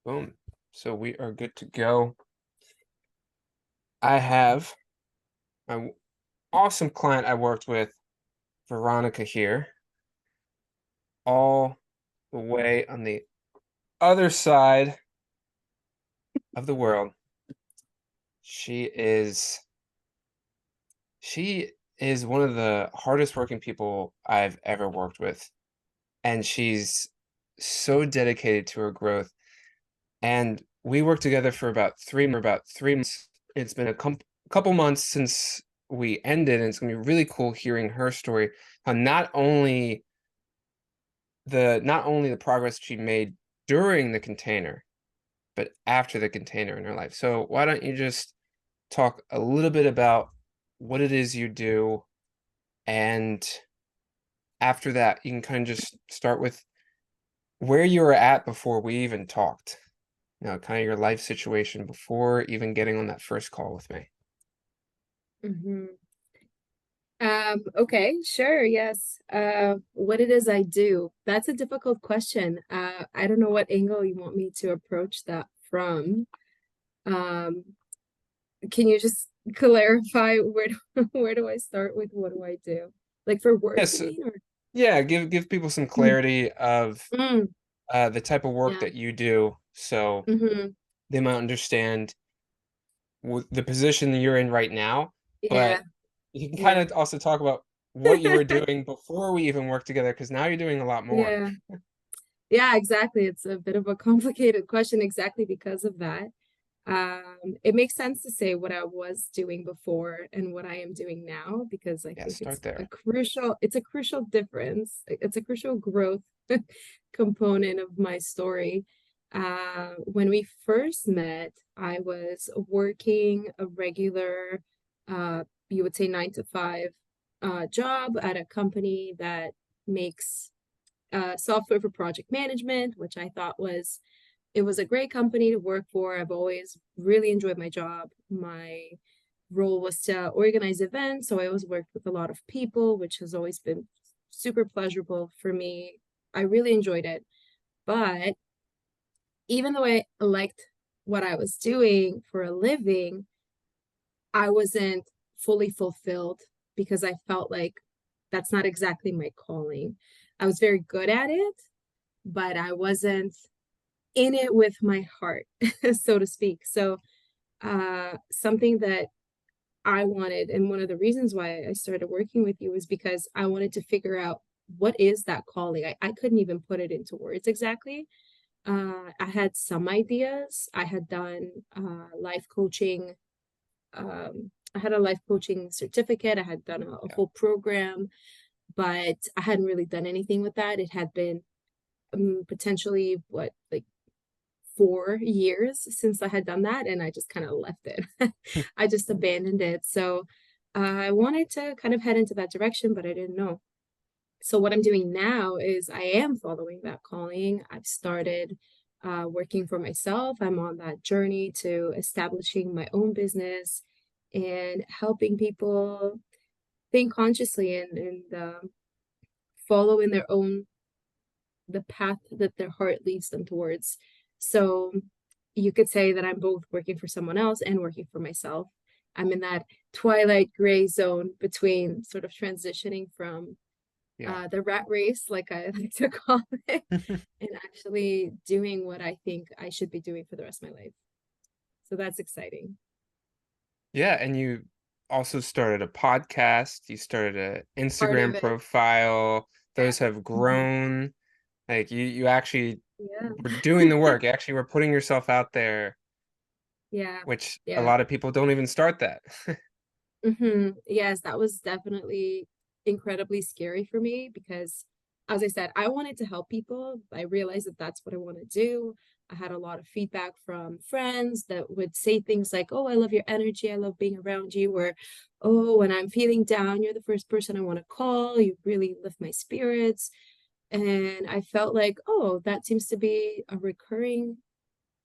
Boom. So we are good to go. I have my awesome client I worked with, Veronika here, all the way on the other side of the world. She is she is one of the hardest working people I've ever worked with, and she's so dedicated to her growth. And we worked together for about 3 months. It's been couple months since we ended, and it's gonna be really cool hearing her story. How not only the progress she made during the container, but after the container in her life. So why don't you just talk a little bit about what it is you do, and after that, you can kind of just start with where you were at before we even talked. Kind of your life situation before even getting on that first call with me. hmm okay, sure, yes. What it is I do, that's a difficult question. I don't know what angle you want me to approach that from. Um, can you just clarify where do I start with what do I do? Like for work, you Yes, mean, or? yeah, give people some clarity of Mm, the type of work yeah. that you do, so hmm they might understand the position that you're in right now. Yeah, But you can kind yeah, of also talk about what you were doing before we even worked together, because now you're doing a lot more. yeah. Yeah, exactly. It's a bit of a complicated question exactly because of that. It makes sense to say what I was doing before and what I am doing now because I Yeah, think start there. it's a crucial difference. It's a crucial growth component of my story. When we first met, I was working a regular, you would say 9 to 5 job at a company that makes software for project management, which I thought it was a great company to work for. I've always really enjoyed my job. My role was to organize events, so I always worked with a lot of people, which has always been super pleasurable for me. I really enjoyed it. But even though I liked what I was doing for a living, I wasn't fully fulfilled because I felt like that's not exactly my calling. I was very good at it, but I wasn't in it with my heart, so to speak. So, something that I wanted, and one of the reasons why I started working with you was because I wanted to figure out what is that calling. I couldn't even put it into words exactly. I had some ideas. I had done life coaching. I had a life coaching certificate. I had done a Yeah. whole program, but I hadn't really done anything with that. It had been potentially what, like 4 years since I had done that, and I just kind of left it. I just abandoned it. So I wanted to kind of head into that direction, but I didn't know. So what I'm doing now is I am following that calling. I've started working for myself. I'm on that journey to establishing my own business and helping people think consciously and follow in their own the path that their heart leads them towards. So you could say that I'm both working for someone else and working for myself. I'm in that twilight gray zone between sort of transitioning from Yeah. the rat race, like I like to call it, and actually doing what I think I should be doing for the rest of my life. So that's exciting. Yeah, and you also started a podcast, you started an Part of Instagram it. profile. Yeah. Those have Mhm. grown. Like you actually Yeah. were doing the work. You actually were putting yourself out there, Yeah. which a Yeah. lot of people don't even start that. Yes, that was definitely incredibly scary for me because, as I said, I wanted to help people. I realized that that's what I want to do. I had a lot of feedback from friends that would say things like, "Oh, I love your energy. I love being around you." Or, "Oh, when I'm feeling down, you're the first person I want to call. You really lift my spirits." And I felt like, oh, that seems to be a recurring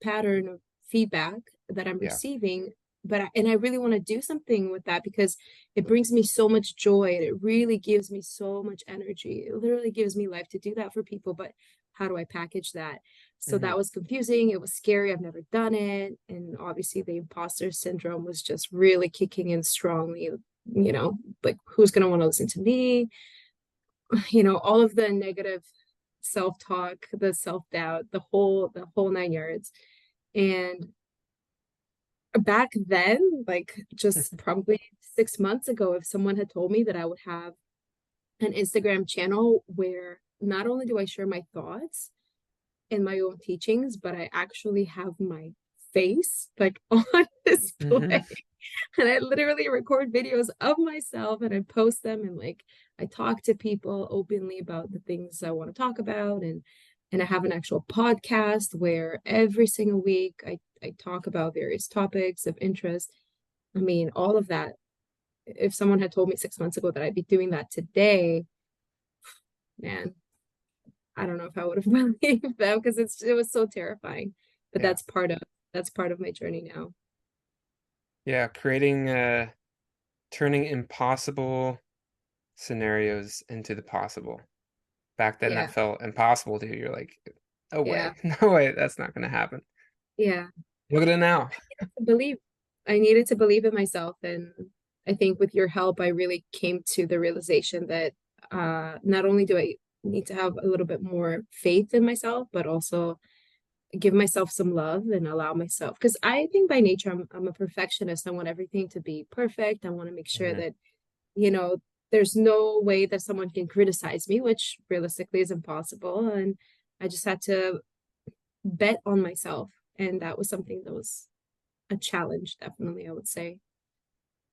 pattern of feedback that I'm Yeah. receiving. And I really want to do something with that because it brings me so much joy and it really gives me so much energy. It literally gives me life to do that for people. But how do I package that? So Hmm. that was confusing. It was scary. I've never done it. And obviously the imposter syndrome was just really kicking in strongly, like who's going to want to listen to me? All of the negative self-talk, the self-doubt, the whole nine yards. And back then, like just probably 6 months ago, if someone had told me that I would have an Instagram channel where not only do I share my thoughts and my own teachings, but I actually have my face like on Hmm. display. And I literally record videos of myself and I post them, and like I talk to people openly about the things I want to talk about, and I have an actual podcast where every single week I talk about various topics of interest. I mean, all of that. If someone had told me 6 months ago that I'd be doing that today, man, I don't know if I would have believed them because it was so terrifying. But Yeah. that's part of my journey now. Yeah. Turning impossible scenarios into the possible. Back then, that Yeah, felt impossible to you. You're like, no yeah, way, no way, that's not going to happen. yeah. Look at it now. Believe I needed to believe in myself, and I think with your help I really came to the realization that not only do I need to have a little bit more faith in myself, but also give myself some love and allow myself, because I think by nature I'm a perfectionist. I want everything to be perfect. I want to make sure Hmm. that you know there's no way that someone can criticize me, which realistically is impossible. And I just had to bet on myself, and that was something that was a challenge, definitely, I would say,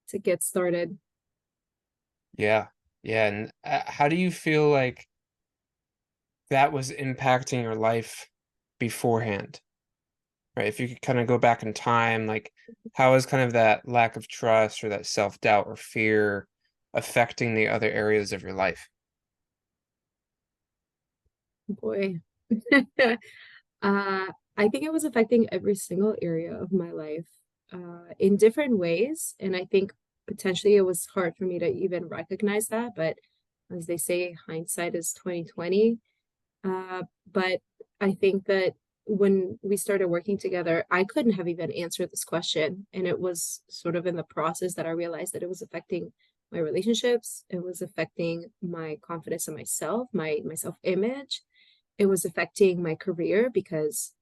to get started. Yeah. Yeah. And how do you feel like that was impacting your life beforehand? Right? If you could kind of go back in time, like how is kind of that lack of trust or that self-doubt or fear affecting the other areas of your life? Boy. uh, I think it was affecting every single area of my life in different ways. And I think potentially it was hard for me to even recognize that. But as they say, hindsight is 2020. But I think that when we started working together, I couldn't have even answered this question. And it was sort of in the process that I realized that it was affecting my relationships. It was affecting my confidence in myself, my self-image. It was affecting my career because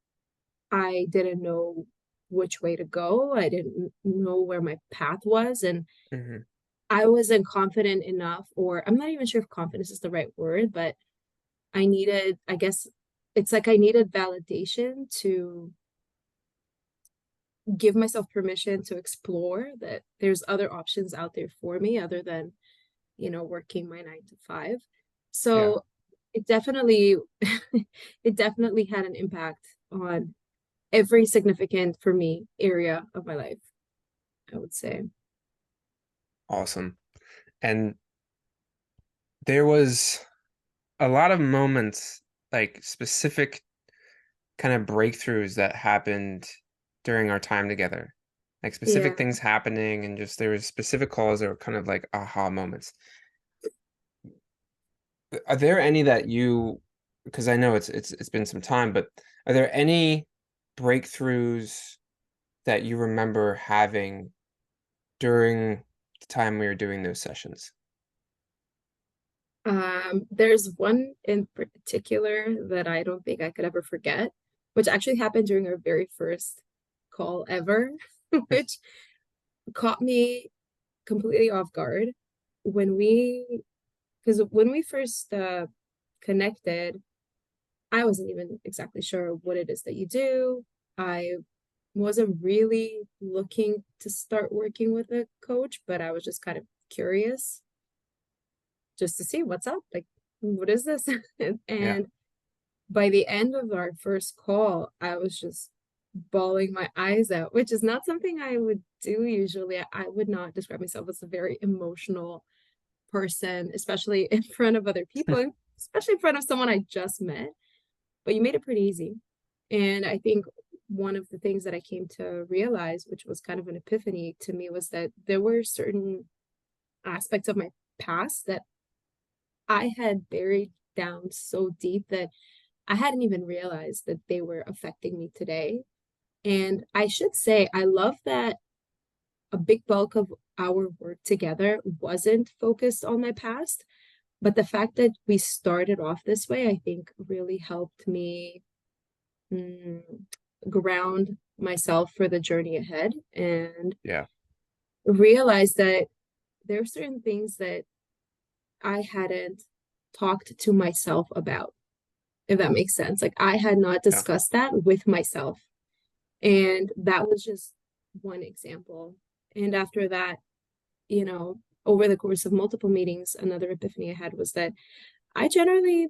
I didn't know which way to go. I didn't know where my path was. And Hmm. I wasn't confident enough, or I'm not even sure if confidence is the right word, but I guess it's like I needed validation to give myself permission to explore that there's other options out there for me other than, working my 9 to 5. Yeah. So it definitely, it definitely had an impact on every significant for me area of my life, I would say. Awesome. And there was a lot of moments, like specific kind of breakthroughs that happened during our time together. Like specific Yeah. things happening and just there was specific calls that were kind of like aha moments. Are there any that you, because I know it's been some time, but are there any breakthroughs that you remember having during the time we were doing those sessions? There's one in particular that I don't think I could ever forget, which actually happened during our very first call ever, which caught me completely off guard when we, because when we first connected, I wasn't even exactly sure what it is that you do. I wasn't really looking to start working with a coach, but I was just kind of curious just to see what's up. Like, what is this? Yeah. And by the end of our first call, I was just bawling my eyes out, which is not something I would do usually. I would not describe myself as a very emotional person, especially in front of other people, and especially in front of someone I just met. But you made it pretty easy. And I think one of the things that I came to realize, which was kind of an epiphany to me, was that there were certain aspects of my past that I had buried down so deep that I hadn't even realized that they were affecting me today. And I should say, I love that a big bulk of our work together wasn't focused on my past, but the fact that we started off this way, I think really helped me mm, ground myself for the journey ahead and Yeah. realize that there are certain things that I hadn't talked to myself about, if that makes sense. Like I had not Yeah. discussed that with myself. And that was just one example. And after that, over the course of multiple meetings, another epiphany I had was that I generally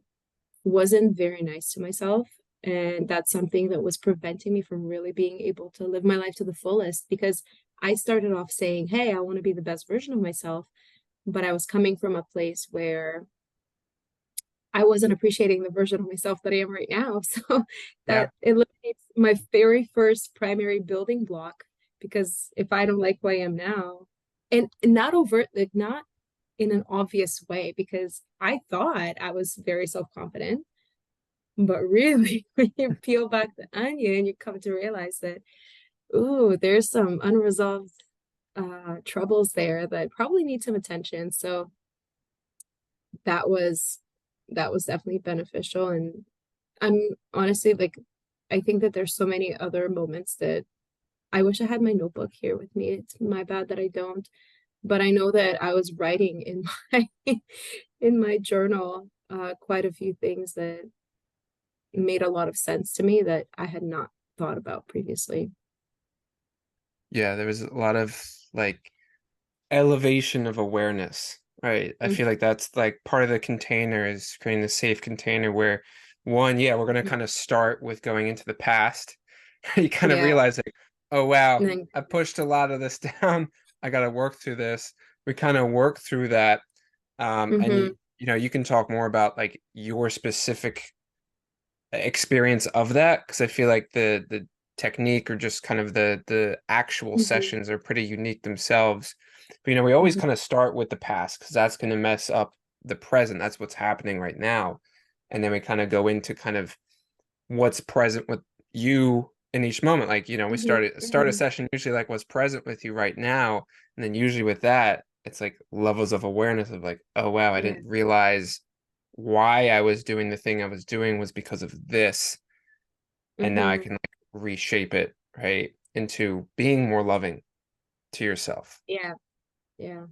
wasn't very nice to myself. And that's something that was preventing me from really being able to live my life to the fullest because I started off saying, hey, I want to be the best version of myself. But I was coming from a place where I wasn't appreciating the version of myself that I am right now. So Yeah. that eliminates my very first primary building block because if I don't like who I am now, and not overt, like not in an obvious way, because I thought I was very self-confident, but really when you peel back the onion, you come to realize that, ooh, there's some unresolved troubles there that probably need some attention. So that was that was definitely beneficial. And I'm honestly like, I think that there's so many other moments that I wish I had my notebook here with me. It's my bad that I don't, but I know that I was writing in my in my journal quite a few things that made a lot of sense to me that I had not thought about previously. Yeah. There was a lot of like elevation of awareness, right? I Mhm. feel like that's like part of the container is creating a safe container where one, yeah, we're gonna kind of start with going into the past. You kind of Yeah. realize like, oh wow, And then, I pushed a lot of this down. I gotta work through this. We kind of work through that. And hmm you can talk more about like your specific experience of that because I feel like the technique or just kind of the actual hmm sessions are pretty unique themselves. But we always hmm kind of start with the past because that's going to mess up the present. That's what's happening right now. And then we kind of go into kind of what's present with you in each moment. Like, we hmm start a hmm session usually like what's present with you right now. And then usually with that, it's like levels of awareness of like, oh wow, I Yeah. didn't realize why I was doing the thing I was doing was because of this. And now I hmm can like reshape it, right, into being more loving to yourself. Yeah. Yeah.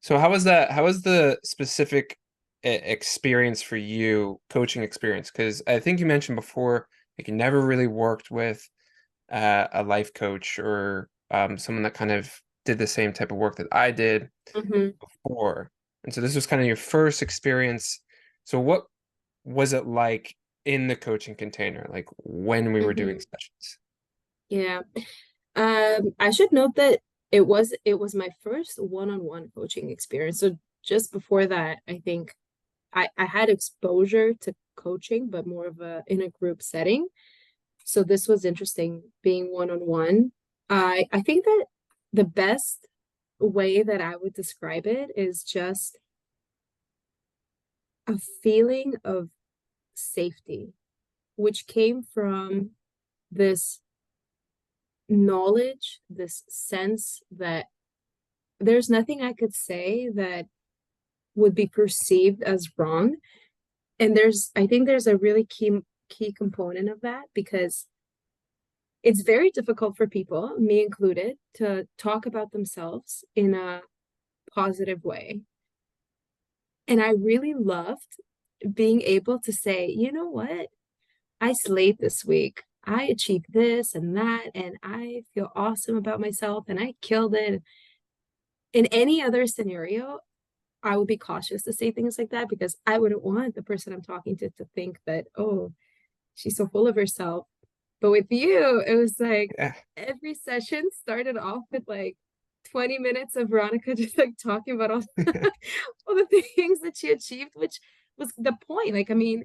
So how was the specific experience for you, coaching experience? Because I think you mentioned before, like you never really worked with a life coach or someone that kind of did the same type of work that I did hmm before. And so this was kind of your first experience. So what was it like in the coaching container, like when we were doing hmm sessions? Yeah. I should note that it was my first one-on-one coaching experience. So just before that, I think I had exposure to coaching, but more of a in a group setting. So this was interesting being one-on-one. I think that the best way that I would describe it is just a feeling of safety, which came from this knowledge, this sense that there's nothing I could say that would be perceived as wrong. And I think there's a really key component of that because it's very difficult for people, me included, to talk about themselves in a positive way. And I really loved being able to say, you know what? I slayed this week. I achieved this and that, and I feel awesome about myself, and I killed it. In any other scenario, I would be cautious to say things like that because I wouldn't want the person I'm talking to think that, oh, she's so full of herself. But with you, it was like Yeah. every session started off with like 20 minutes of Veronika just like talking about all, all the things that she achieved, which was the point. Like, I mean,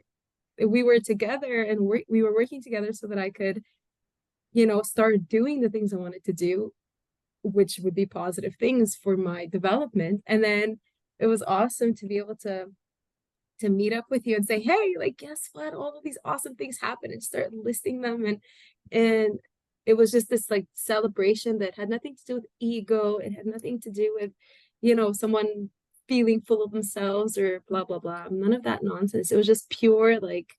we were together and we were working together so that I could, start doing the things I wanted to do, which would be positive things for my development. And then it was awesome to be able to to meet up with you and say, hey, like, guess what? All of these awesome things happen, and start listing them. And it was just this like celebration that had nothing to do with ego. It had nothing to do with, someone feeling full of themselves or blah, blah, blah. None of that nonsense. It was just pure, like,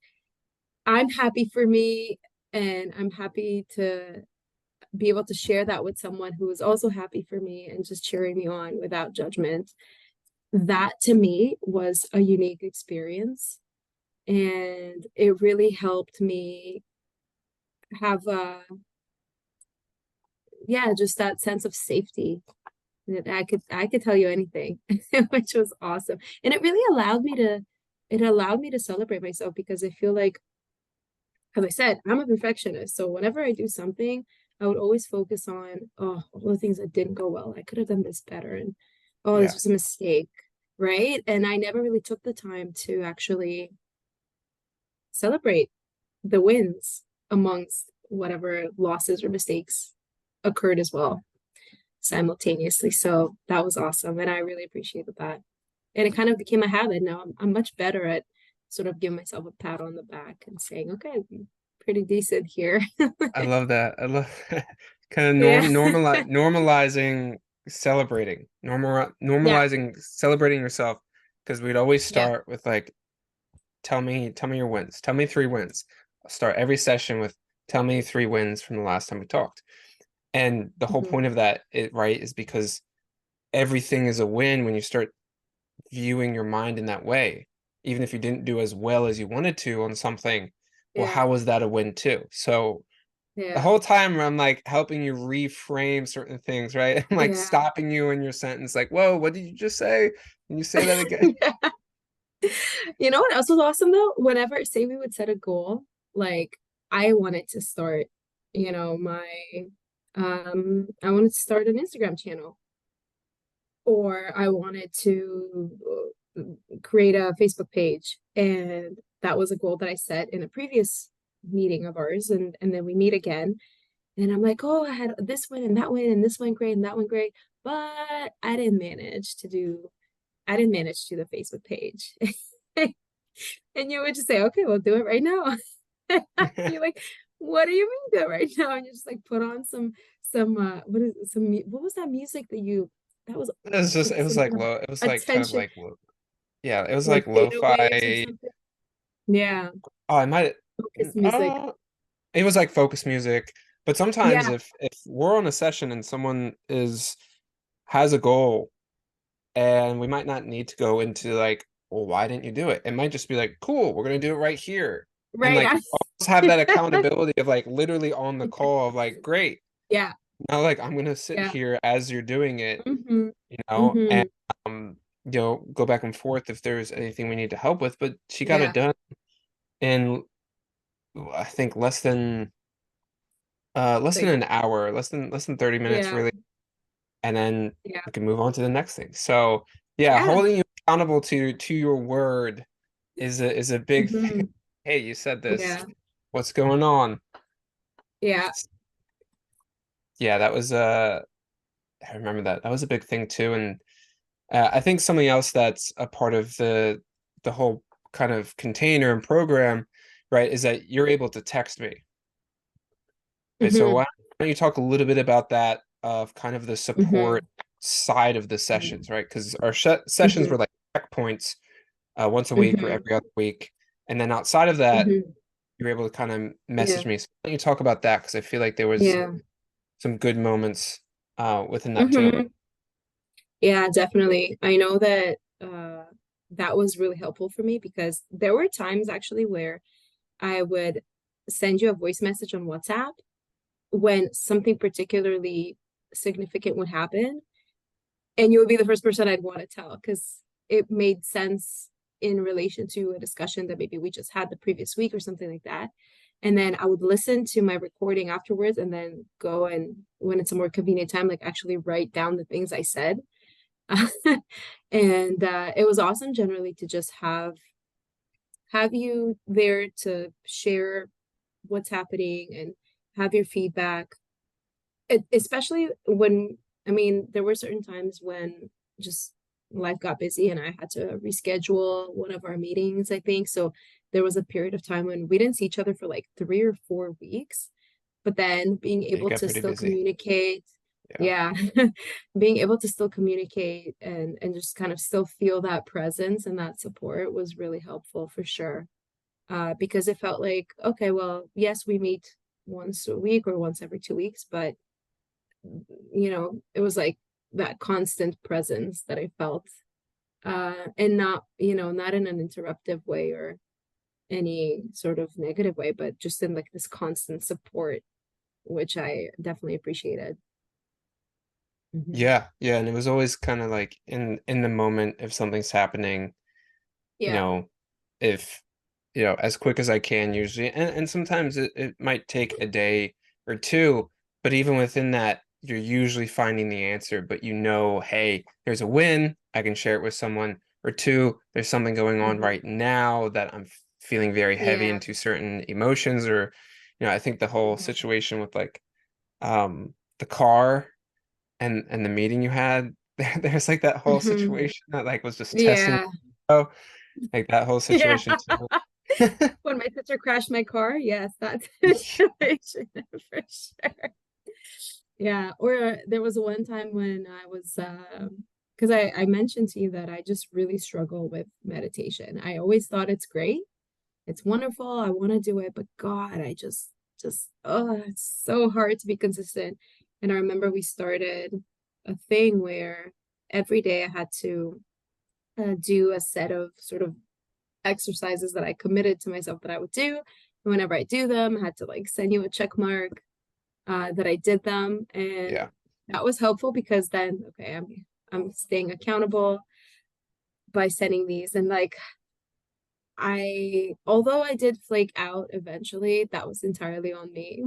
I'm happy for me, and I'm happy to be able to share that with someone who is also happy for me and just cheering me on without judgment. That to me was a unique experience. And it really helped me have yeah, just that sense of safety that I could tell you anything, which was awesome. And it allowed me to celebrate myself, because I feel like, as I said, I'm a perfectionist. So whenever I do something, I would always focus on, oh, all the things that didn't go well. I could have done this better. And oh, this Yeah. was a mistake. Right. And I never really took the time to actually celebrate the wins amongst whatever losses or mistakes occurred as well simultaneously. So that was awesome. And I really appreciated that. And it kind of became a habit. Now I'm much better at sort of giving myself a pat on the back and saying, okay, I'm pretty decent here. I love that. I love kind of Yeah. normalizing celebrating, Yeah. normalizing celebrating yourself, because we'd always Yeah. start with like, tell me your wins. Tell me three wins. I'll start every session with tell me three wins from the last time we talked. And the whole Mhm. point of that, right, is because everything is a win when you start viewing your mind in that way. Even if you didn't do as well as you wanted to on something, well, Yeah. how was that a win too? So the Yeah. whole time I'm like helping you reframe certain things, right? I'm like Yeah. stopping you in your sentence, like, whoa, what did you just say? Can you say that again? Yeah. You know what else was awesome though? Whenever, say we would set a goal, like I wanted to start, my I wanted to start an Instagram channel, or I wanted to create a Facebook page. And that was a goal that I set in a previous meeting of ours. And then we meet again. And I'm like, oh, I had this one and that one and this one great and that one great. But I didn't manage to do the Facebook page. And you would just say, okay, we'll do it right now. You're like, what do you mean do it right now? And you just like put on some what was that music that you that was It was just, with it was some like kind of low, it was like kind of attention, like, yeah, it was like like theta waves or lo-fi. something? Yeah, Oh, I might, focus music. it was like focus music. But sometimes Yeah, if we're on a session and someone is has a goal, and we might not need to go into like, well, why didn't you do it? It might just be like, cool, we're gonna do it right here. And right. like almost have that accountability of like literally on the call of like, great. Yeah, Now like I'm gonna sit yeah. here as you're doing it, Mm-hmm. and Mm-hmm. um, go back and forth if there's anything we need to help with. But she got it Yeah, done in I think less than like, an hour, less than 30 minutes yeah, really, and then yeah, we can move on to the next thing. So yeah, yeah. holding you accountable to your word is a big thing. Mm-hmm. Hey, you said this. Yeah, What's going on? yeah. Yeah, that was I remember that. That was a big thing too. And I think something else that's a part of the whole kind of container and program, right, is that you're able to text me. Right, so Mm-hmm. why don't you talk a little bit about that, of kind of the Mm-hmm. support side of the sessions, right? Because our sessions Mm-hmm. were like checkpoints, once a week or Mm-hmm. every other week, and then outside of that, Mm-hmm. you were able to kind of Yeah, message me. So why don't you talk about that? Because I feel like there was yeah. some good moments within that too. Mm-hmm. Yeah, definitely. I know that that was really helpful for me, because there were times actually where I would send you a voice message on WhatsApp when something particularly significant would happen, and you would be the first person I'd want to tell, because it made sense in relation to a discussion that maybe we just had the previous week or something like that. And then I would listen to my recording afterwards, and then go and, when it's a more convenient time, like actually write down the things I said. And it was awesome generally to just have you there to share what's happening and have your feedback. Especially when, I mean, there were certain times when just life got busy and I had to reschedule one of our meetings, I think. So there was a period of time when we didn't see each other for like 3 or 4 weeks. But then being It able got to pretty still busy. communicate, Yeah. yeah, being able to still communicate and just kind of still feel that presence and that support was really helpful for sure. Because it felt like, okay, well, yes, we meet once a week or once every 2 weeks, but it was like that constant presence that I felt, and not, not in an interruptive way or any sort of negative way, but just in like this constant support, which I definitely appreciated. Hmm. Yeah, yeah, and it was always kind of like in the moment if something's happening, you Yeah. know, if as quick as I can usually, and sometimes it might take a day or two, but even within that, you're usually finding the answer, but hey, there's a win, I can share it with someone, or two, there's something going on Hmm. right now that I'm feeling very heavy Yeah. into certain emotions, or I think the whole Hmm. situation with like the car and the meeting you had, there's like that whole Hmm. situation that like was just testing, Yeah. like that whole Yeah. situation too. When my sister crashed my car, yes, that's a situation for sure. Yeah. Or there was one time when I was, because I mentioned to you that I just really struggle with meditation. I always thought it's great. It's wonderful. I want to do it, but God, oh, it's so hard to be consistent. And I remember we started a thing where every day I had to do a set of sort of exercises that I committed to myself that I would do. And whenever I do them, I had to like send you a check mark that I did them. And Yeah. that was helpful because then, okay, I'm staying accountable by setting these. And like although I did flake out eventually, that was entirely on me.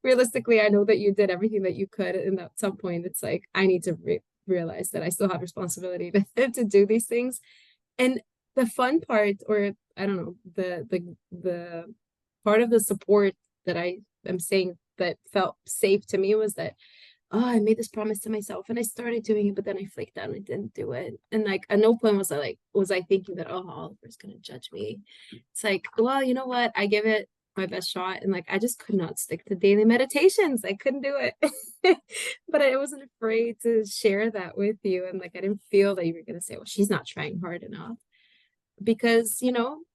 Realistically, I know that you did everything that you could, and at some point, it's like I need to realize that I still have responsibility to do these things. And the fun part, or I don't know, the part of the support that I am saying that felt safe to me was that, oh, I made this promise to myself and I started doing it, but then I flaked out and I didn't do it. And like at no point was I thinking that, oh, Oliver's gonna judge me. It's like, well, you know what? I give it my best shot. And like I just could not stick to daily meditations. I couldn't do it. But I wasn't afraid to share that with you. And like I didn't feel that you were gonna say, well, she's not trying hard enough. Because,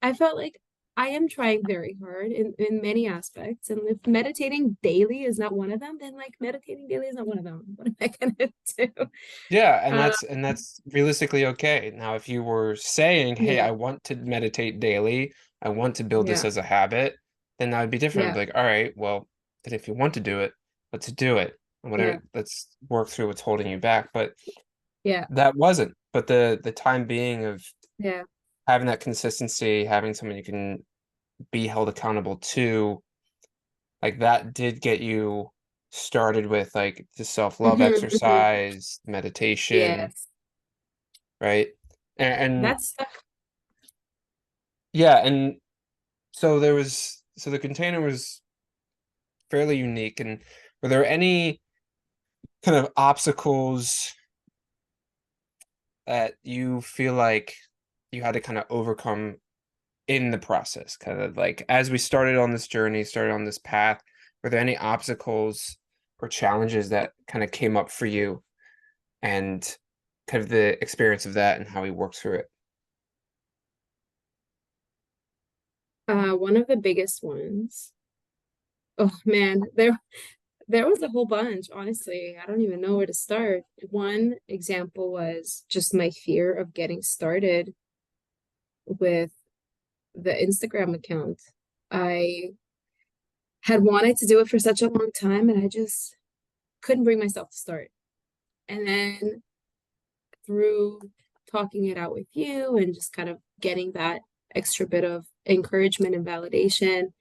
I felt like I am trying very hard in many aspects. And if meditating daily is not one of them, then like meditating daily is not one of them. What am I gonna do? Yeah, and Uh, that's realistically okay. Now, if you were saying, "Hey, yeah, I want to meditate daily. I want to build this yeah, as a habit," then that would be different. I'd yeah, be like, "All right, well, then if you want to do it, let's do it. And yeah, whatever, let's work through what's holding you back." But yeah, that wasn't. But the time being of yeah. having that consistency, having someone you can be held accountable to, like that did get you started with like the self-love Hmm. Hmm. exercise, meditation, Yes. right? And That's yeah, and so the container was fairly unique. And were there any kind of obstacles that you feel like you had to kind of overcome in the process? Kind of like as we started on this journey, started on this path, were there any obstacles or challenges that kind of came up for you, and kind of the experience of that and how we worked through it? one of the biggest ones. Oh man, there was a whole bunch, honestly. I don't even know where to start. One example was just my fear of getting started with the Instagram account. I had wanted to do it for such a long time and I just couldn't bring myself to start. And then through talking it out with you and just kind of getting that extra bit of encouragement and validation,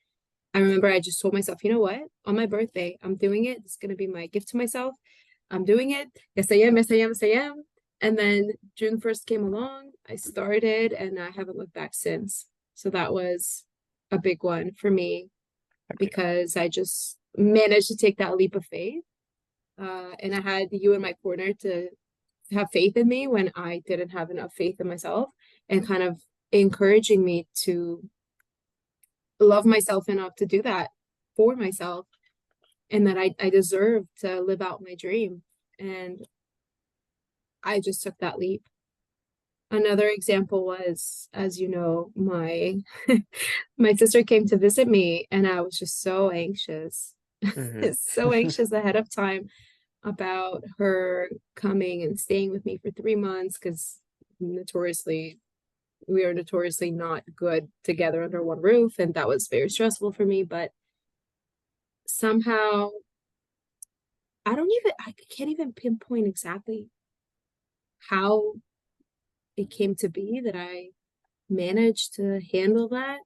I remember I just told myself, you know what? On my birthday, I'm doing it. It's going to be my gift to myself. I'm doing it. Yes, I am. Yes, I am. Yes, I am. And then June 1st came along. I started and I haven't looked back since. So that was a big one for me Heck yeah. because I just managed to take that leap of faith. And I had you in my corner to have faith in me when I didn't have enough faith in myself, and kind of encouraging me to love myself enough to do that for myself, and that I deserve to live out my dream. And I just took that leap. Another example was, as you know, my my sister came to visit me, and I was just so anxious, Hmm. so anxious ahead of time about her coming and staying with me for 3 months, because notoriously we are notoriously not good together under one roof, and that was very stressful for me. But somehow I can't even pinpoint exactly how it came to be that I managed to handle that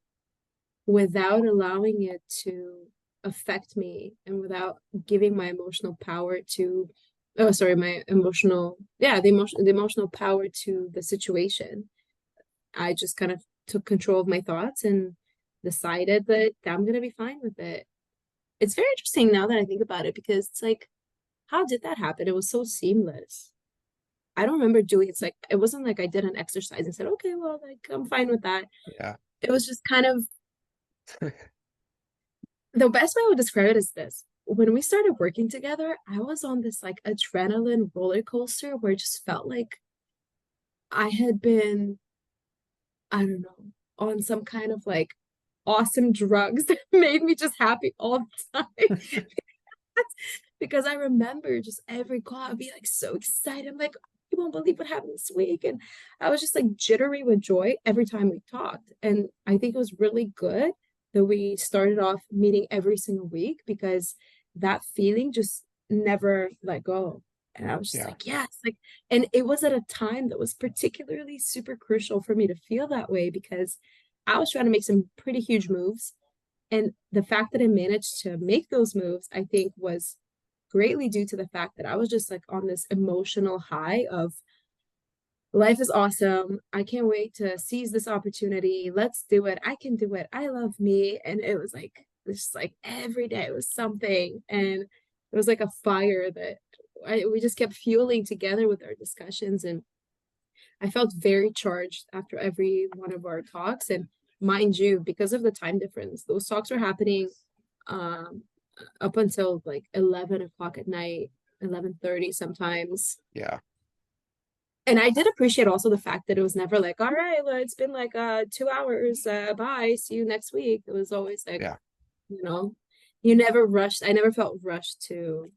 without allowing it to affect me, and without giving my emotional power to, oh sorry, my emotional, yeah, the emotional power to the situation. I just kind of took control of my thoughts and decided that I'm gonna be fine with it. It's very interesting now that I think about it, because it's like, how did that happen? It was so seamless. I don't remember doing, it's like, it wasn't like I did an exercise and said, okay, well, like I'm fine with that. Yeah. It was just kind of, the best way I would describe it is this. When we started working together, I was on this like adrenaline roller coaster where it just felt like I had been, I don't know, on some kind of like awesome drugs that made me just happy all the time. Because I remember just every call, I'd be like so excited. I'm like, you won't believe what happened this week. And I was just like jittery with joy every time we talked. And I think it was really good that we started off meeting every single week, because that feeling just never let go. And I was just Yeah. like, yes, like, and it was at a time that was particularly super crucial for me to feel that way, because I was trying to make some pretty huge moves. And the fact that I managed to make those moves, I think, was greatly due to the fact that I was just like on this emotional high of life is awesome. I can't wait to seize this opportunity. Let's do it. I can do it. I love me. And it was like, just like every day it was something. And it was like a fire that we just kept fueling together with our discussions. And I felt very charged after every one of our talks. And mind you, because of the time difference, those talks were happening um, up until like 11 o'clock at night, 11:30 sometimes. Yeah. And I did appreciate also the fact that it was never like, all right, well, it's been like 2 hours, bye, see you next week. It was always like, Yeah. you know, you never rushed. I never felt rushed to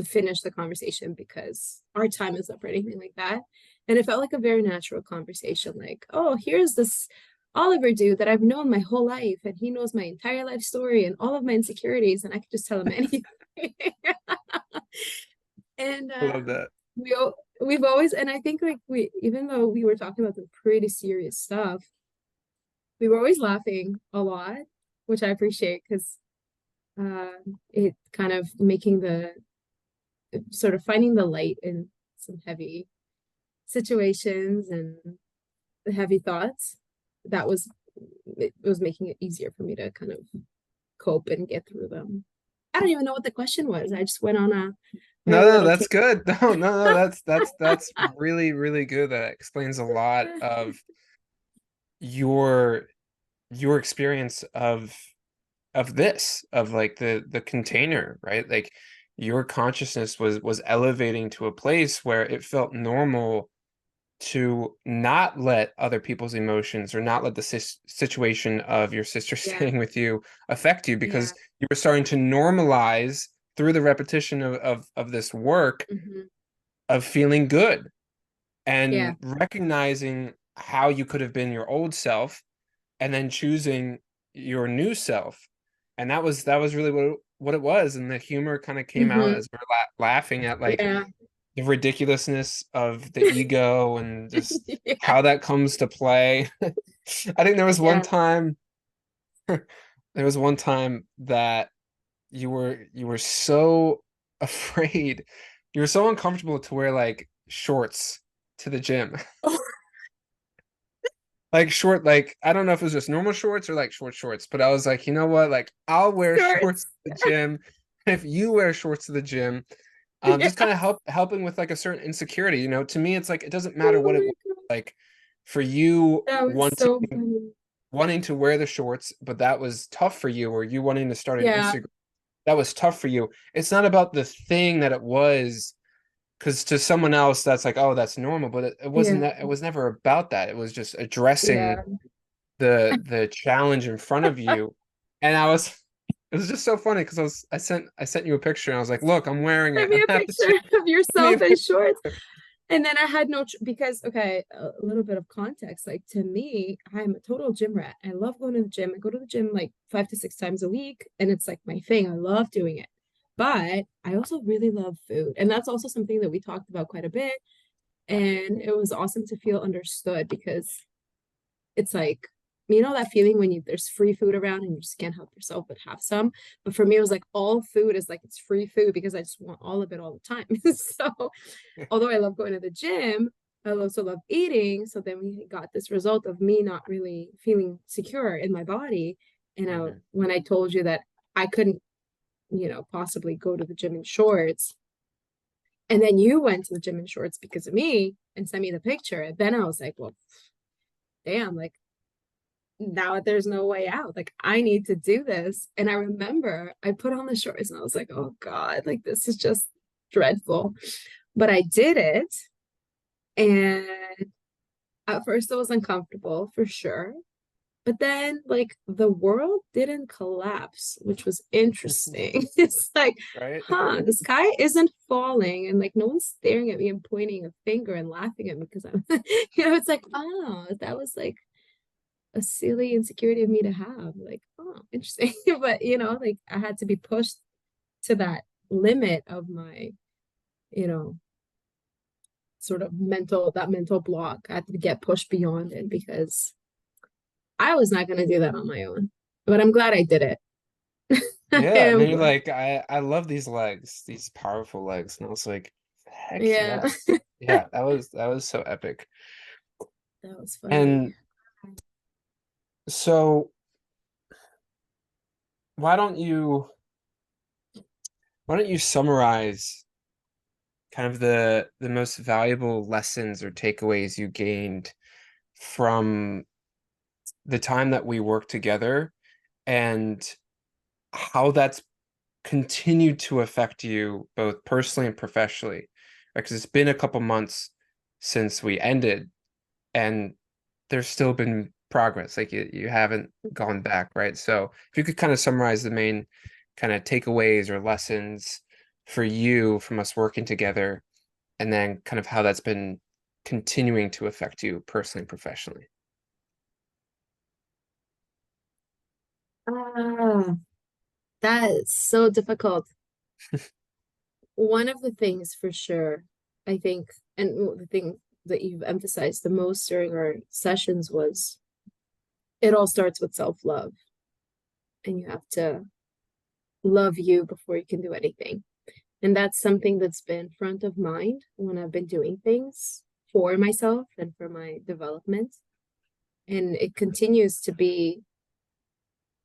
finish the conversation because our time is up or anything like that. And it felt like a very natural conversation, like, oh, here's this Oliver dude that I've known my whole life, and he knows my entire life story and all of my insecurities, and I could just tell him anything. And I love that. we've always, and I think like we, even though we were talking about the pretty serious stuff, we were always laughing a lot, which I appreciate, because it kind of making the sort of finding the light in some heavy situations and heavy thoughts. That was, it was making it easier for me to kind of cope and get through them. I don't even know what the question was. I just went on No, a no, little that's tangent. good. No, no, no, that's really, really good. That explains a lot of your your experience of this, of like the container, right? Like your consciousness was elevating to a place where it felt normal to not let other people's emotions, or not let the situation of your sister Yeah, staying with you affect you, yeah. because you were starting to normalize through the repetition of this work Hmm. of feeling good Yeah. and recognizing how you could have been your old self, and then choosing your new self. And that was really what it was. And the humor kind of came out Hmm. as we're laughing at like Yeah. the ridiculousness of the ego and just Yeah. how that comes to play. I think Yeah. there was one time that you were so afraid, you were so uncomfortable to wear like shorts to the gym. Oh, Like short, like I don't know if it was just normal shorts or like short shorts, but I was like, you know what? Like I'll wear shorts shorts. to the gym if you wear shorts to the gym. Just kind of helping with like a certain insecurity, you know. To me, it's like it doesn't matter Oh what it my was. God. Like for you That was so funny. wanting to wear the shorts, but that was tough for you, or you wanting to start an Yeah, Instagram, that was tough for you. It's not about the thing that it was, because to someone else that's like, oh, that's normal, but it wasn't yeah, that. It was never about that. It was just addressing yeah. the challenge in front of you. And it was just so funny because I sent you a picture and I was like, look, I'm wearing Send it. me I'm a at the picture gym. of Send me a yourself in shorts. picture. And then I had no because okay, a little bit of context. Like to me, I'm a total gym rat. I love going to the gym. I go to the gym like 5 to 6 times a week, and it's like my thing. I love doing it. But I also really love food. And that's also something that we talked about quite a bit. And it was awesome to feel understood because it's like that feeling when there's free food around and you just can't help yourself but have some. But for me, it was like all food is like it's free food because I just want all of it all the time. So although I love going to the gym, I also love eating. So then we got this result of me not really feeling secure in my body. And Mhm. when I told you that I couldn't, possibly go to the gym in shorts, and then you went to the gym in shorts because of me and sent me the picture, then I was like, well, damn, like now there's no way out. Like I need to do this. And I remember I put on the shorts and I was like, oh God, like this is just dreadful. But I did it. And at first it was uncomfortable for sure. But then like the world didn't collapse, which was interesting. It's like, Right? the sky isn't falling and like no one's staring at me and pointing a finger and laughing at me because I'm it's like, oh, that was like a silly insecurity of me to have. Like, oh, interesting. But like I had to be pushed to that limit of my, you know, sort of mental block. I had to get pushed beyond it because I was not going to do that on my own. But I'm glad I did it. I Yeah. And am then you're glad. like, I love these legs, these powerful legs. And I was like, heck Yeah, yes. Yeah, that was so epic. that was funny. And so why don't you why don't you summarize kind of the most valuable lessons or takeaways you gained from the time that we worked together and how that's continued to affect you both personally and professionally. Because it's been a couple months since we ended, and there's still been progress. Like you haven't gone back, right? So if you could kind of summarize the main kind of takeaways or lessons for you from us working together, and then kind of how that's been continuing to affect you personally and professionally. Ah, that is so difficult. One of the things for sure, I think, and the thing that you've emphasized the most during our sessions was it all starts with self-love, and you have to love you before you can do anything. And that's something that's been front of mind when I've been doing things for myself and for my development. And it continues to be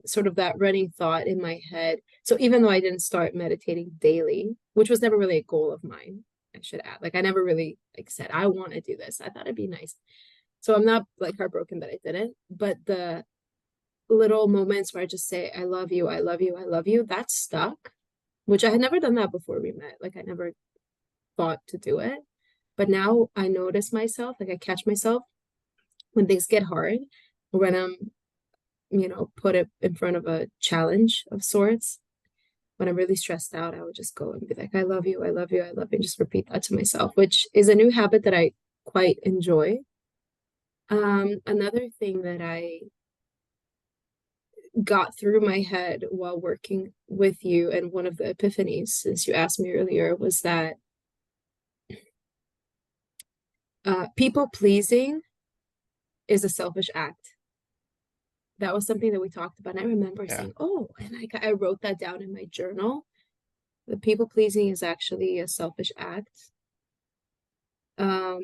sort of that running thought in my head. So even though I didn't start meditating daily, which was never really a goal of mine, I should add, like I never really like said I want to do this. I thought it'd be nice. So I'm not like heartbroken that I didn't, but the little moments where I just say I love you, I love you, I love you, that stuck, which I had never done that before we met. Like I never thought to do it. But now I notice myself, like I catch myself when things get hard, when I'm, put it in front of a challenge of sorts. When I'm really stressed out, I would just go and be like, I love you, I love you, I love you, and just repeat that to myself, which is a new habit that I quite enjoy. Another thing that I got through my head while working with you, and one of the epiphanies, since you asked me earlier, was that people pleasing is a selfish act. That was something that we talked about. And I remember Yeah. saying, oh, and I wrote that down in my journal. The people pleasing is actually a selfish act, um,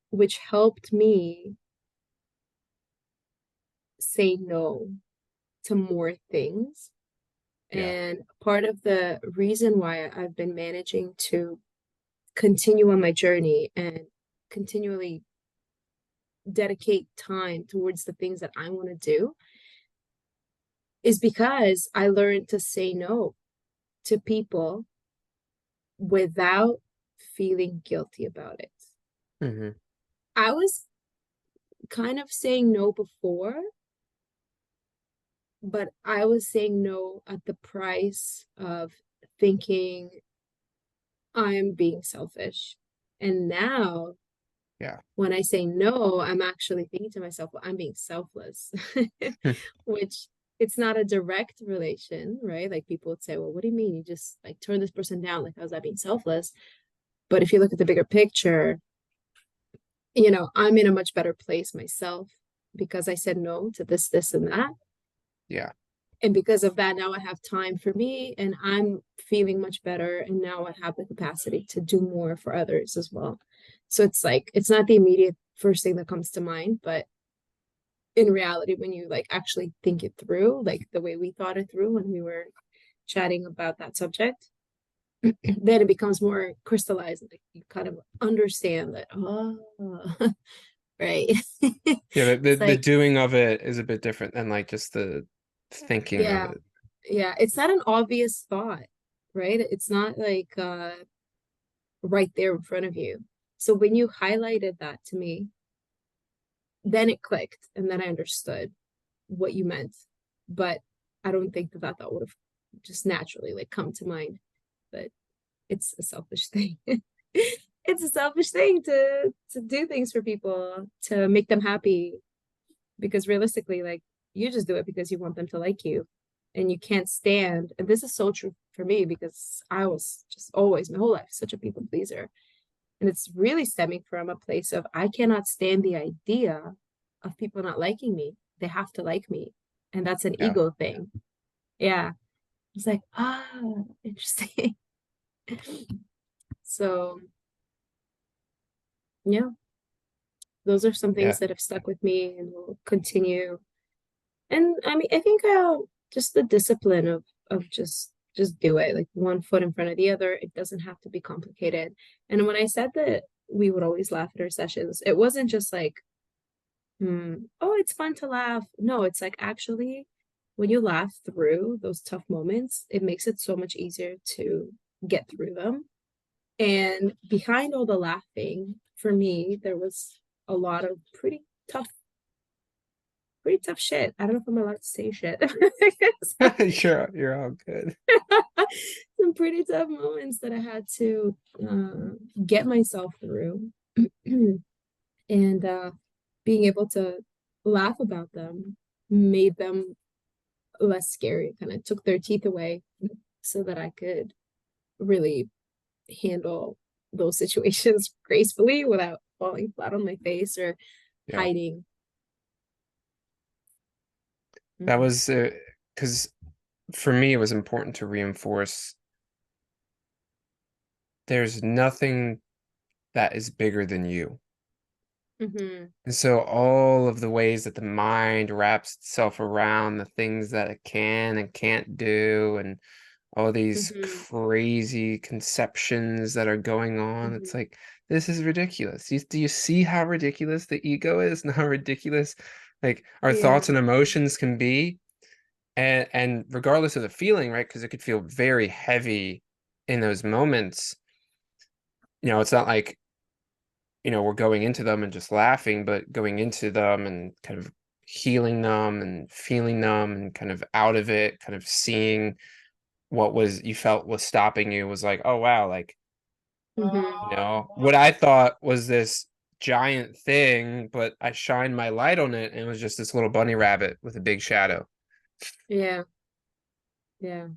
which helped me say no to more things. Yeah. And part of the reason why I've been managing to continue on my journey and continually dedicate time towards the things that I want to do is because I learned to say no to people without feeling guilty about it. Hmm. I was kind of saying no before, but I was saying no at the price of thinking I'm being selfish. And now Yeah. when I say no, I'm actually thinking to myself, well, I'm being selfless, which it's not a direct relation, right? Like people would say, well, what do you mean? You just like turn this person down. Like, how's that being selfless? But if you look at the bigger picture, I'm in a much better place myself because I said no to this, and that. Yeah. And because of that, now I have time for me and I'm feeling much better. And now I have the capacity to do more for others as well. So it's like, it's not the immediate first thing that comes to mind, but in reality, when you like actually think it through, like the way we thought it through when we were chatting about that subject, then it becomes more crystallized. Like you kind of understand that, oh, right. Yeah, It's the like, doing of it is a bit different than like just the thinking of yeah, it. yeah, it's not an obvious thought, right? It's not like right there in front of you. So when you highlighted that to me, then it clicked and then I understood what you meant. But I don't think that thought would have just naturally like come to mind. But it's a selfish thing. It's a selfish thing to do things for people to make them happy because realistically, like you just do it because you want them to like you and you can't stand. And this is so true for me because I was just always my whole life such a people pleaser. And it's really stemming from a place of I cannot stand the idea of people not liking me. They have to like me. And that's an Yeah. ego thing. Yeah. It's like, interesting. So yeah, those are some things Yeah. that have stuck with me and will continue. And I mean, I think just the discipline of just do it, like one foot in front of the other. It doesn't have to be complicated. And when I said that we would always laugh at our sessions, it wasn't just like, oh, it's fun to laugh. No, it's like actually when you laugh through those tough moments, it makes it so much easier to get through them. And behind all the laughing, for me, there was a lot of pretty tough shit. I don't know if I'm allowed to say shit. You're all good. Some pretty tough moments that I had to get myself through. And being able to laugh about them made them less scary, kind of took their teeth away so that I could really handle those situations gracefully without falling flat on my face or Yeah. hiding. That Hmm. was because for me it was important to reinforce there's nothing that is bigger than you. Hmm. And so all of the ways that the mind wraps itself around the things that it can and can't do and all these Hmm. crazy conceptions that are going on, it's Hmm. like this is ridiculous. Do you see how ridiculous the ego is and how ridiculous like our Yeah. thoughts and emotions can be? And regardless of the feeling, right? Because it could feel very heavy in those moments. It's not like we're going into them and just laughing, but going into them and kind of healing them and feeling them and kind of out of it, kind of seeing what was you felt was stopping you was like, oh wow, like, Hmm. what I thought was this giant thing, but I shined my light on it and it was just this little bunny rabbit with a big shadow. Yeah. Yeah.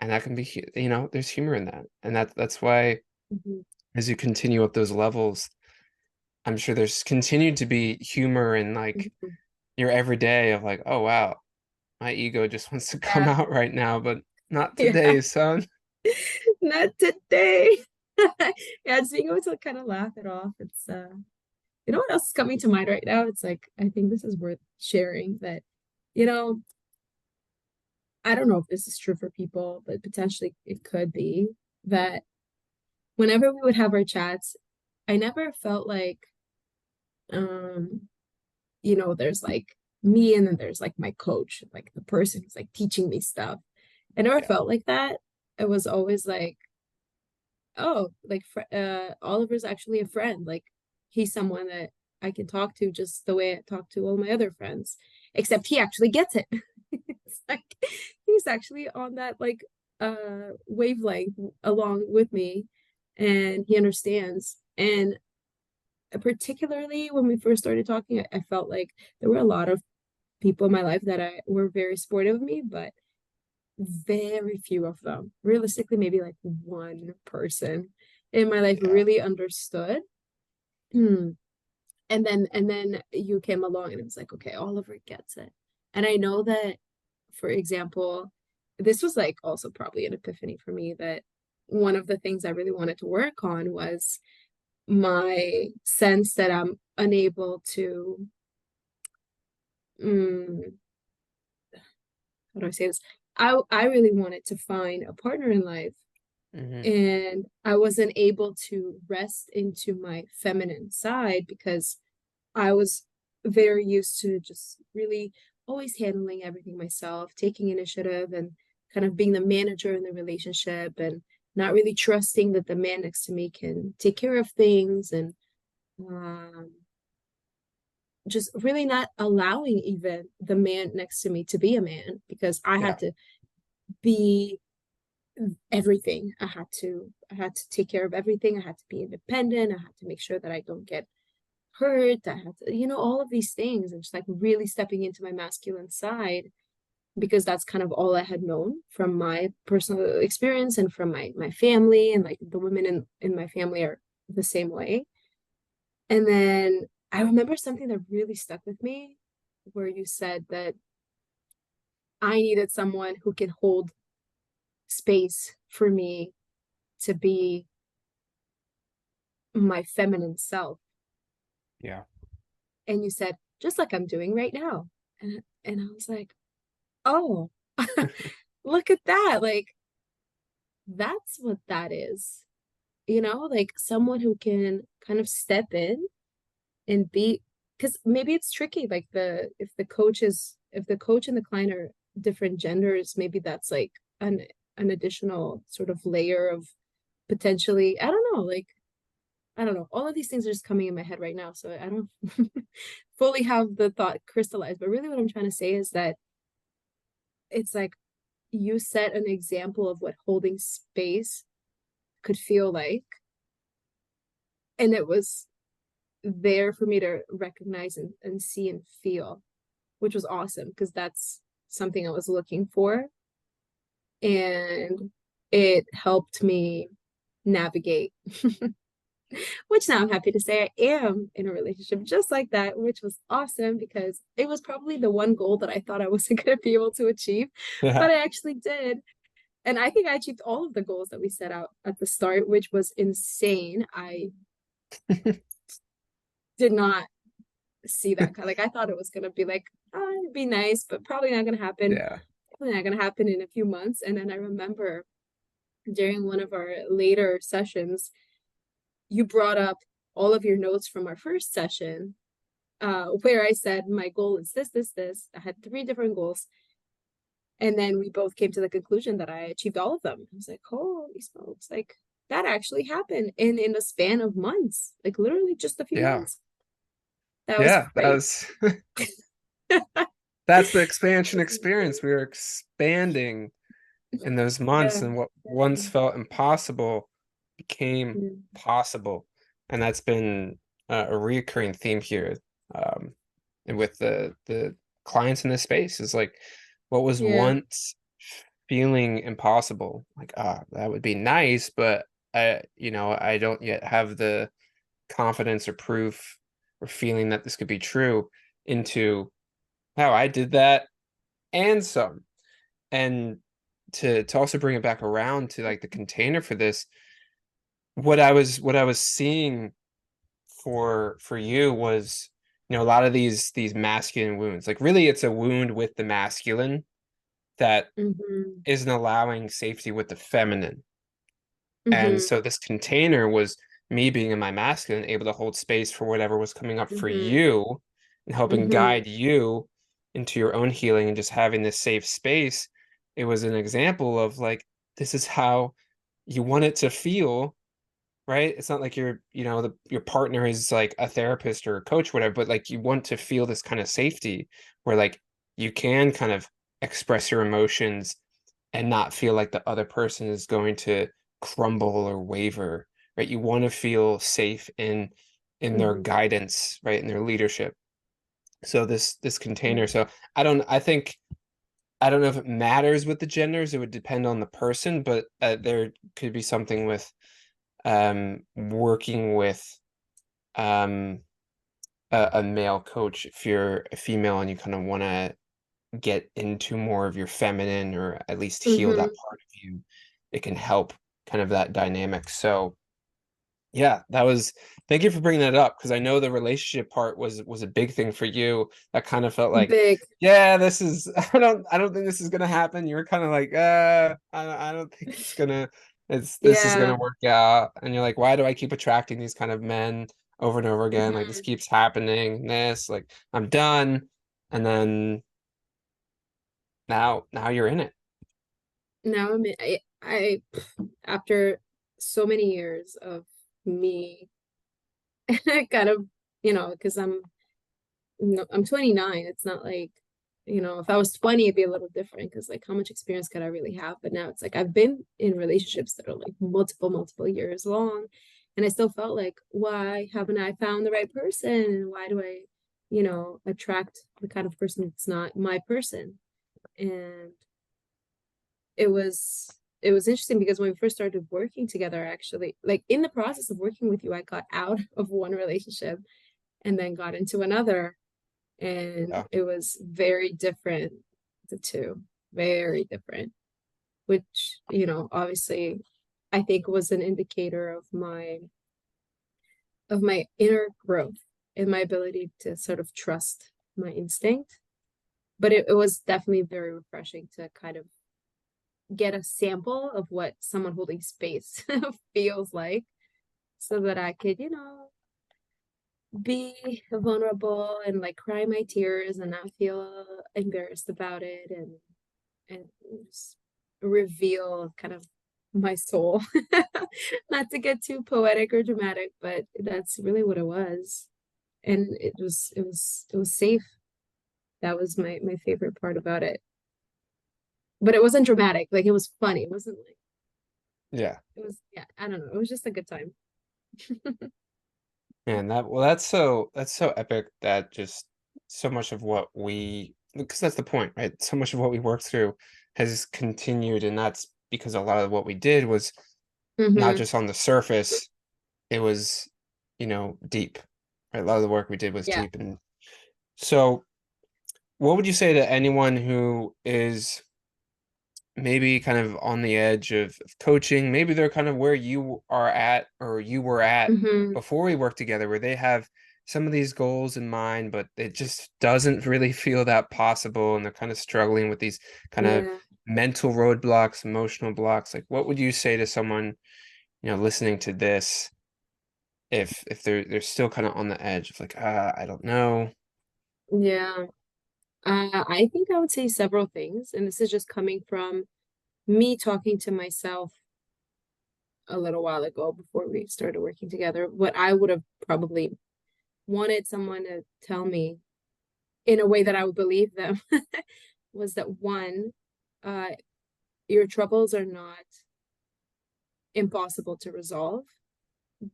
And that can be, there's humor in that. And that's why Hmm. as you continue up those levels, I'm sure there's continued to be humor in like Hmm. your everyday of like, oh wow, my ego just wants to come Yeah. out right now, but not Yeah. today, son. Not today. Yeah, just being able to kind of laugh it off. It's you know what else is coming to mind right now? It's like I think this is worth sharing that, you know, I don't know if this is true for people, but potentially it could be that whenever we would have our chats, I never felt like, um, there's like me and then there's like my coach, like the person who's like teaching me stuff. I never Yeah. felt like that. It was always like, oh, like Oliver's actually a friend. Like he's someone that I can talk to just the way I talk to all my other friends, except he actually gets it. It's like he's actually on that like wavelength along with me and he understands. And particularly when we first started talking, I felt like there were a lot of people in my life that I were very supportive of me, but very few of them. Realistically, maybe like one person in my life Yeah. really understood. Hmm. And then you came along and it was like, okay, Oliver gets it. And I know that, for example, this was like also probably an epiphany for me that one of the things I really wanted to work on was my sense that I'm unable to, mm, how do I say this? I really wanted to find a partner in life Hmm. and I wasn't able to rest into my feminine side because I was very used to just really always handling everything myself, taking initiative and kind of being the manager in the relationship and not really trusting that the man next to me can take care of things and um, just really not allowing even the man next to me to be a man because I had Yeah. to be everything. I had to take care of everything. I had to be independent. I had to make sure that I don't get hurt. I had to, all of these things and just like really stepping into my masculine side because that's kind of all I had known from my personal experience and from my family and like the women in my family are the same way. And then I remember something that really stuck with me where you said that I needed someone who can hold space for me to be my feminine self. Yeah. And you said, just like I'm doing right now. And I was like, oh, look at that. Like, that's what that is. Like someone who can kind of step in and be, because maybe it's tricky. Like if the coach and the client are different genders, maybe that's like an additional sort of layer of potentially, I don't know, like I don't know. All of these things are just coming in my head right now. So I don't fully have the thought crystallized. But really, what I'm trying to say is that it's like you set an example of what holding space could feel like. And it was there for me to recognize and see and feel, which was awesome because that's something I was looking for. And it helped me navigate which now I'm happy to say I am in a relationship just like that, which was awesome because it was probably the one goal that I thought I wasn't going to be able to achieve, but Yeah. I actually did. And I think I achieved all of the goals that we set out at the start, which was insane. I did not see that. Like, I thought it was going to be like, oh, it'd be nice, but probably not going to happen. Yeah. Probably not going to happen in a few months. And then I remember during one of our later sessions, you brought up all of your notes from our first session where I said my goal is this, this, this. I had three different goals. And then we both came to the conclusion that I achieved all of them. I was like, holy smokes, like that actually happened in a span of months, like literally just a few Yeah. months. That was Yeah. That great. was that's the expansion experience. We were expanding in those months, Yeah. and what once felt impossible became Yeah. possible. And that's been a reoccurring theme here. And with the clients in this space is like what was Yeah. once feeling impossible, like, that would be nice, but I don't yet have the confidence or proof or feeling that this could be true, into how I did that and some. And to also bring it back around to like the container for this, what I was seeing for you was, a lot of these masculine wounds. Like really it's a wound with the masculine, that Mm-hmm. isn't allowing safety with the feminine. And Mm-hmm. so this container was me being in my masculine, able to hold space for whatever was coming up for Mm-hmm. you and helping Mm-hmm. guide you into your own healing and just having this safe space. It was an example of like, this is how you want it to feel, right? It's not like your partner is like a therapist or a coach, or whatever, but like you want to feel this kind of safety where like you can kind of express your emotions and not feel like the other person is going to crumble or waver, right? You want to feel safe in their Mm-hmm. guidance, right? In their leadership. So this container. Yeah. So I don't know if it matters with the genders. It would depend on the person, but there could be something with working with um a male coach if you're a female and you kind of want to get into more of your feminine or at least heal that Mm-hmm. part of you, it can help kind of that dynamic. So yeah, that was thank you for bringing that up because I know the relationship part was a big thing for you. That kind of felt like, Big. yeah, this is I don't think this is gonna happen. You were kind of like, I don't think it's gonna this is Yeah. gonna work out. And you're like, why do I keep attracting these kind of men over and over again? Like this Mm-hmm. keeps happening, this, like I'm done. And then now you're in it. Now I after so many years of me kind of, because no, I'm 29. It's not like, if I was 20, it'd be a little different because like how much experience could I really have? But now it's like I've been in relationships that are like multiple years long, and I still felt like, why haven't I found the right person? Why do I, attract the kind of person that's not my person? And it was interesting because when we first started working together, actually, like in the process of working with you, I got out of one relationship and then got into another, and Yeah. it was very different, the two, very different, which, obviously I think was an indicator of my inner growth and my ability to sort of trust my instinct. But it was definitely very refreshing to kind of get a sample of what someone holding space feels like so that I could, be vulnerable and like cry my tears and not feel embarrassed about it, and just reveal kind of my soul. Not to get too poetic or dramatic, but that's really what it was. And it was safe. That was my favorite part about it. But it wasn't dramatic, like it was funny. It wasn't like Yeah. it was, yeah, I don't know. It was just a good time. Man, that's so epic that just so much of what we because that's the point, right? So much of what we worked through has continued, and that's because a lot of what we did was not Mm-hmm. just on the surface, it was, deep. Right? A lot of the work we did was Yeah. deep. And so what would you say to anyone who is maybe kind of on the edge of coaching? Maybe they're kind of where you are at or you were at Mm-hmm. before we worked together, where they have some of these goals in mind, but it just doesn't really feel that possible. And they're kind of struggling with these kind of Yeah. mental roadblocks, emotional blocks. Like, what would you say to someone, listening to this if they're still kind of on the edge of like, I don't know. Yeah. I think I would say several things, and this is just coming from me talking to myself a little while ago before we started working together. What I would have probably wanted someone to tell me in a way that I would believe them was that one, uh, your troubles are not impossible to resolve.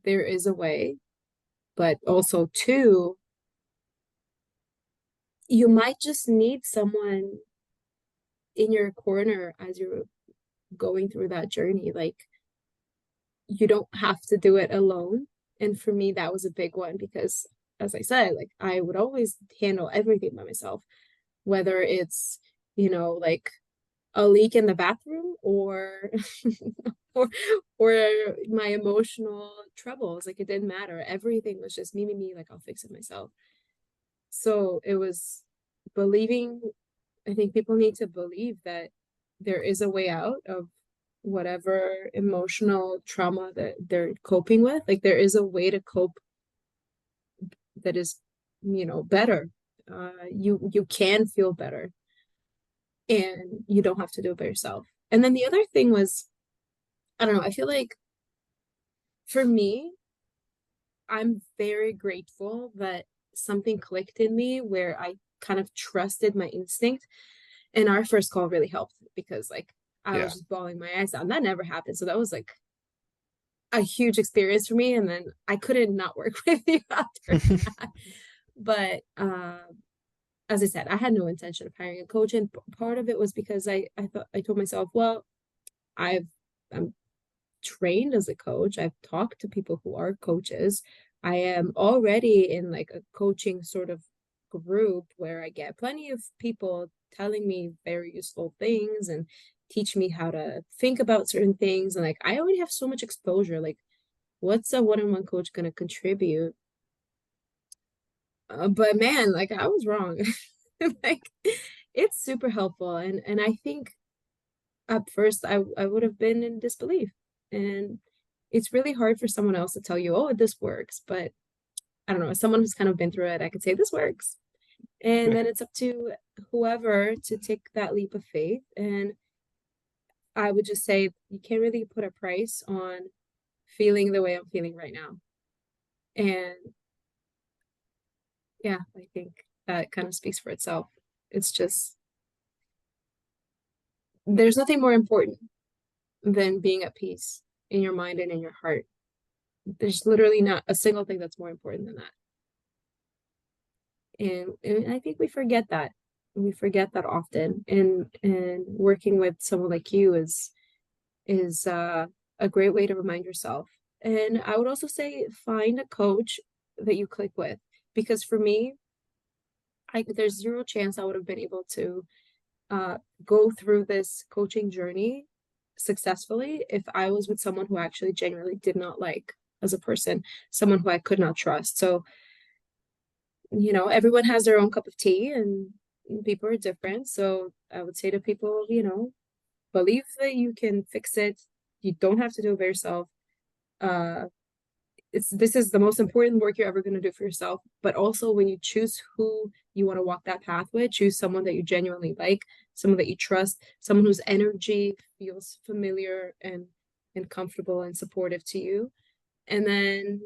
There is a way, but also two, you might just need someone in your corner as you're going through that journey. Like you don't have to do it alone. And for me, that was a big one because, as I said, like I would always handle everything by myself, whether it's, like a leak in the bathroom or or or my emotional troubles. Like it didn't matter. Everything was just me, like I'll fix it myself. So it was believing I think people need to believe that there is a way out of whatever emotional trauma that they're coping with. Like there is a way to cope that is, better. You can feel better, and you don't have to do it by yourself. And then the other thing was, I don't know, I feel like for me, I'm very grateful that something clicked in me where I kind of trusted my instinct. And our first call really helped because like I was Yeah. just bawling my eyes out. And that never happened. So that was like a huge experience for me. And then I couldn't not work with you after that. But as I said, I had no intention of hiring a coach. And part of it was because I thought I told myself, well, I've I'm trained as a coach. I've talked to people who are coaches. I am already in like a coaching sort of group where I get plenty of people telling me very useful things and teach me how to think about certain things. And like I already have so much exposure. Like, what's a one-on-one coach going to contribute? But man, like I was wrong. Like it's super helpful. And I think at first I would have been in disbelief. And it's really hard for someone else to tell you, oh, this works. But I don't know, as someone who's kind of been through it, I could say this works. And then it's up to whoever to take that leap of faith. And I would just say you can't really put a price on feeling the way I'm feeling right now. And yeah, I think that kind of speaks for itself. It's just, there's nothing more important than being at peace in your mind and in your heart. There's literally not a single thing that's more important than that. And I think we forget that. We forget that often. And working with someone like you is a great way to remind yourself. And I would also say find a coach that you click with. Because for me, there's zero chance I would have been able to go through this coaching journey successfully if I was with someone who I actually genuinely did not like as a person, someone who I could not trust. So, everyone has their own cup of tea and people are different. So I would say to people, believe that you can fix it. You don't have to do it by yourself. Uh, this is the most important work you're ever going to do for yourself. But also when you choose who you want to walk that path with, choose someone that you genuinely like, someone that you trust, someone whose energy feels familiar and comfortable and supportive to you. And then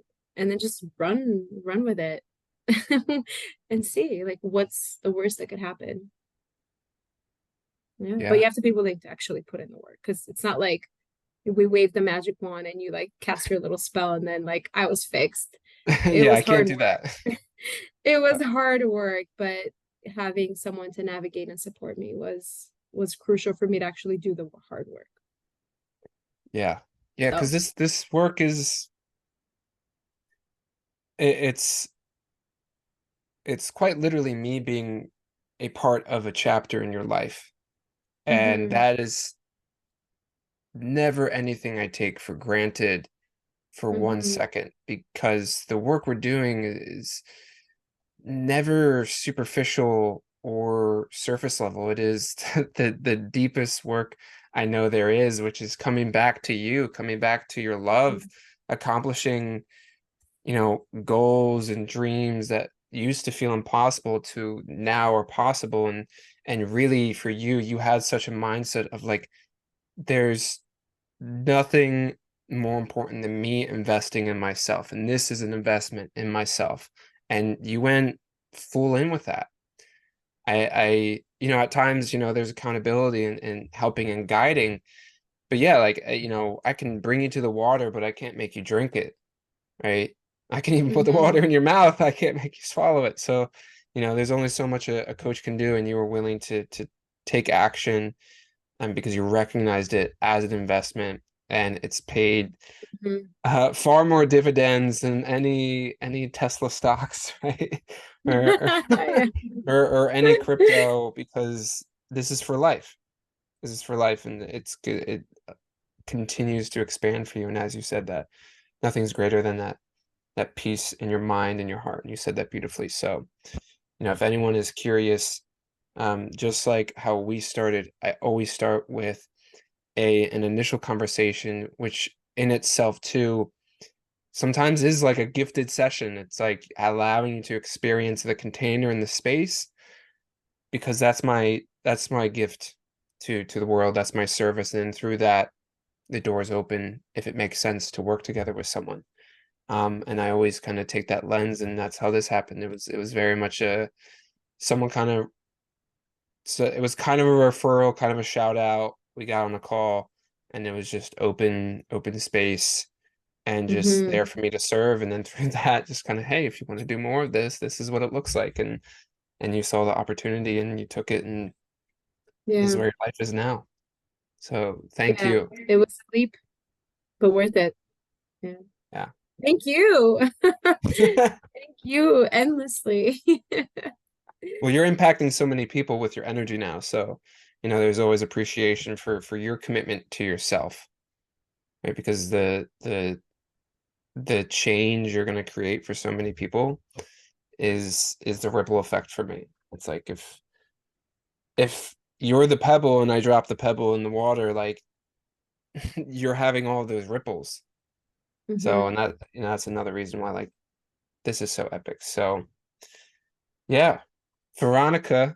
just run with it. And see like what's the worst that could happen. Yeah. But Yeah. you have to be willing to actually put in the work because it's not like we wave the magic wand and you like cast your little spell and then like I was fixed. It Yeah, I was can't hard do work. that. It was hard work, but having someone to navigate and support me was crucial for me to actually do the hard work. Yeah. Yeah, because So, this work is it's quite literally me being a part of a chapter in your life. And hmm that is never anything I take for granted for one hmm second, because the work we're doing is never superficial or surface level. It is the deepest work I know there is, which is coming back to you, coming back to your love, accomplishing, goals and dreams that used to feel impossible to now are possible. And really for you, you had such a mindset of like, there's nothing more important than me investing in myself. And this is an investment in myself. And you went full in with that. At times, there's accountability and helping and guiding. But yeah, like, I can bring you to the water, but I can't make you drink it, right? I can even put the water hmm in your mouth. I can't make you swallow it. So, there's only so much a coach can do, and you were willing to take action, and because you recognized it as an investment, and it's paid hmm far more dividends than any Tesla stocks, right? Or, Yeah. or any crypto, because this is for life. This is for life, and it's good. It continues to expand for you. And as you said, that nothing's greater than that peace in your mind and your heart. And you said that beautifully. So, if anyone is curious Just like how we started, I always start with an initial conversation, which in itself too sometimes is like a gifted session. It's like allowing you to experience the container and the space, because that's my gift to the world. That's my service. And through that, the doors open if it makes sense to work together with someone. And I always kind of take that lens, and that's how this happened. It was very much a someone kind of so it was kind of a referral, kind of a shout out. We got on a call, and it was just open space and just Mm-hmm. there for me to serve. And then through that, just kind of, hey, if you want to do more of this, this is what it looks like. And you saw the opportunity and you took it, and this is Yeah. where your life is now. So thank Yeah. you. It was a leap, but worth it. Yeah. Yeah. Thank you. Thank you endlessly. Well, you're impacting so many people with your energy now. So, there's always appreciation for your commitment to yourself, right? Because the change you're going to create for so many people is the ripple effect for me. It's like if you're the pebble and I drop the pebble in the water, like you're having all those ripples. So, Hmm. and that's another reason why like this is so epic. So, yeah, Veronica,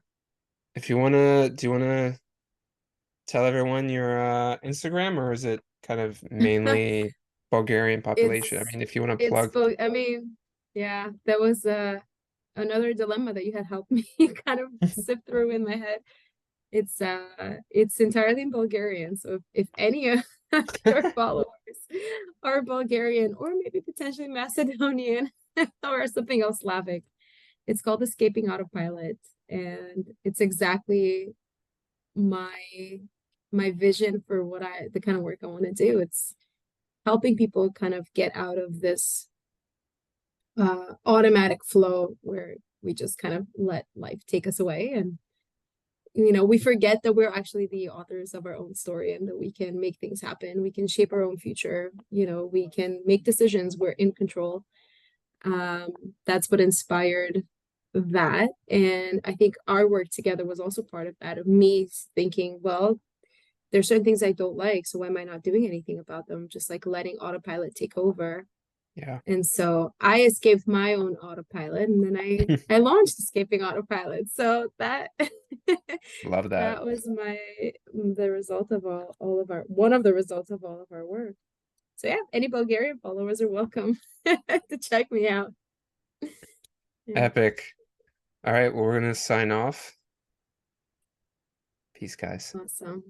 if you wanna, do you wanna tell everyone your Instagram, or is it kind of mainly Bulgarian population? I It's mean, if you want to it's plug, both. I mean, yeah, that was another dilemma that you had helped me kind of sift through in my head. It's entirely in Bulgarian. So if any of your followers are Bulgarian or maybe potentially Macedonian or something else Slavic, it's called Escaping Autopilot. And it's exactly my my vision for the kind of work I want to do. It's helping people kind of get out of this automatic flow where we just kind of let life take us away, and we forget that we're actually the authors of our own story and that we can make things happen. We can shape our own future. We can make decisions. We're in control. That's what inspired that. And I think our work together was also part of that, of me thinking, well, there's certain things I don't like, so why am I not doing anything about them? Just like letting autopilot take over. yeah, And so I escaped my own autopilot, and then I launched Escaping Autopilot. So that love that. that was the result of all of our one of the results of all of our work. So yeah, any Bulgarian followers are welcome to check me out. Yeah, Epic. All right, well, we're gonna sign off. Peace, guys. awesome.